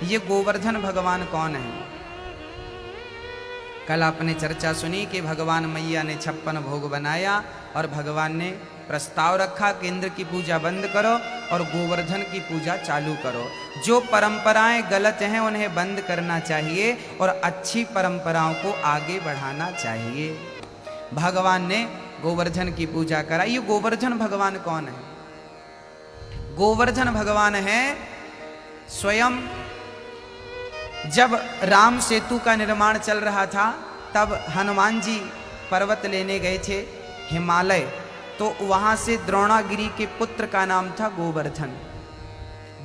ये गोवर्धन भगवान कौन है। कल आपने चर्चा सुनी कि भगवान मैया ने 56 भोग बनाया और भगवान ने प्रस्ताव रखा कि इंद्र की पूजा बंद करो और गोवर्धन की पूजा चालू करो। जो परंपराएं गलत हैं उन्हें बंद करना चाहिए और अच्छी परंपराओं को आगे बढ़ाना चाहिए। भगवान ने गोवर्धन की पूजा करा। ये गोवर्धन भगवान कौन है। गोवर्धन भगवान है स्वयं जब राम सेतु का निर्माण चल रहा था तब हनुमान जी पर्वत लेने गए थे हिमालय, तो वहां से द्रोणागिरी के पुत्र का नाम था गोवर्धन।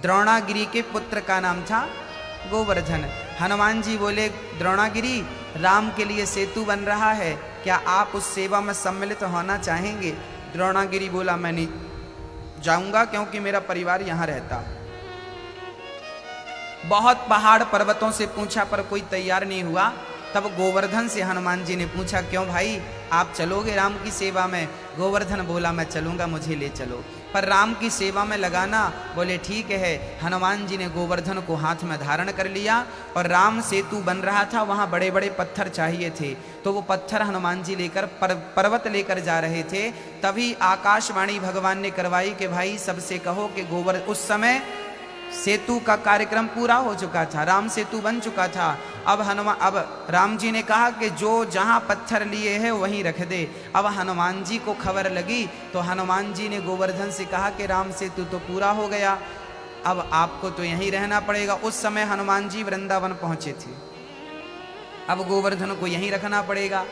द्रोणागिरी के पुत्र का नाम था गोवर्धन। हनुमान जी बोले द्रोणागिरी राम के लिए सेतु बन रहा है, क्या आप उस सेवा में सम्मिलित होना चाहेंगे। द्रोणागिरी बोला मैं नहीं जाऊंगा क्योंकि मेरा परिवार यहां रहता। बहुत पहाड़ पर्वतों से पूछा पर कोई तैयार नहीं हुआ। तब गोवर्धन से हनुमान जी ने पूछा क्यों भाई आप चलोगे राम की सेवा में। गोवर्धन बोला मैं चलूंगा, मुझे ले चलो, पर राम की सेवा में लगाना। बोले ठीक है। हनुमान जी ने गोवर्धन को हाथ में धारण कर लिया और राम सेतु बन रहा था, वहां बड़े बड़े पत्थर चाहिए थे, तो वो पत्थर हनुमान जी लेकर पर्वत लेकर जा रहे थे। तभी आकाशवाणी भगवान ने करवाई कि भाई सबसे कहो कि उस समय सेतु का कार्यक्रम पूरा हो चुका था, राम सेतु बन चुका था। अब राम जी ने कहा कि जो जहां पत्थर लिए हैं वहीं रख दे। अब हनुमान जी को खबर लगी तो हनुमान जी ने गोवर्धन से कहा कि राम सेतु तो पूरा हो गया, अब आपको तो यहीं रहना पड़ेगा। उस समय हनुमान जी वृंदावन पहुंचे थे, अब गोवर्धन को यहीं रखना पड़ेगा।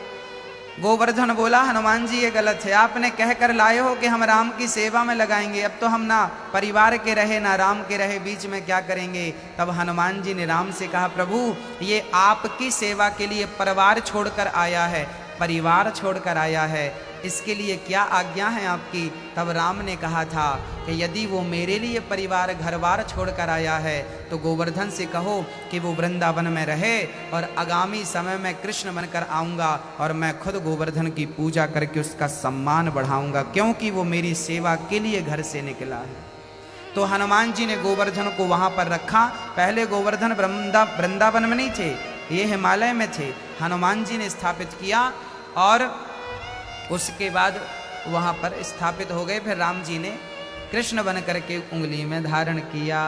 गोवर्धन बोला हनुमान जी ये गलत है, आपने कह कर लाए हो कि हम राम की सेवा में लगाएंगे, अब तो हम ना परिवार के रहे ना राम के रहे, बीच में क्या करेंगे। तब हनुमान जी ने राम से कहा प्रभु ये आपकी सेवा के लिए परिवार छोड़कर आया है, परिवार छोड़कर आया है, इसके लिए क्या आज्ञा है आपकी। तब राम ने कहा था कि यदि वो मेरे लिए परिवार घर बार छोड़कर आया है तो गोवर्धन से कहो कि वो वृंदावन में रहे और आगामी समय में कृष्ण बनकर आऊँगा और मैं खुद गोवर्धन की पूजा करके उसका सम्मान बढ़ाऊँगा, क्योंकि वो मेरी सेवा के लिए घर से निकला है। तो हनुमान जी ने गोवर्धन को वहाँ पर रखा। पहले गोवर्धन वृंदावन में नहीं थे, ये हिमालय में थे। हनुमान जी ने स्थापित किया और उसके बाद वहाँ पर स्थापित हो गए। फिर राम जी ने कृष्ण बन करके उंगली में धारण किया।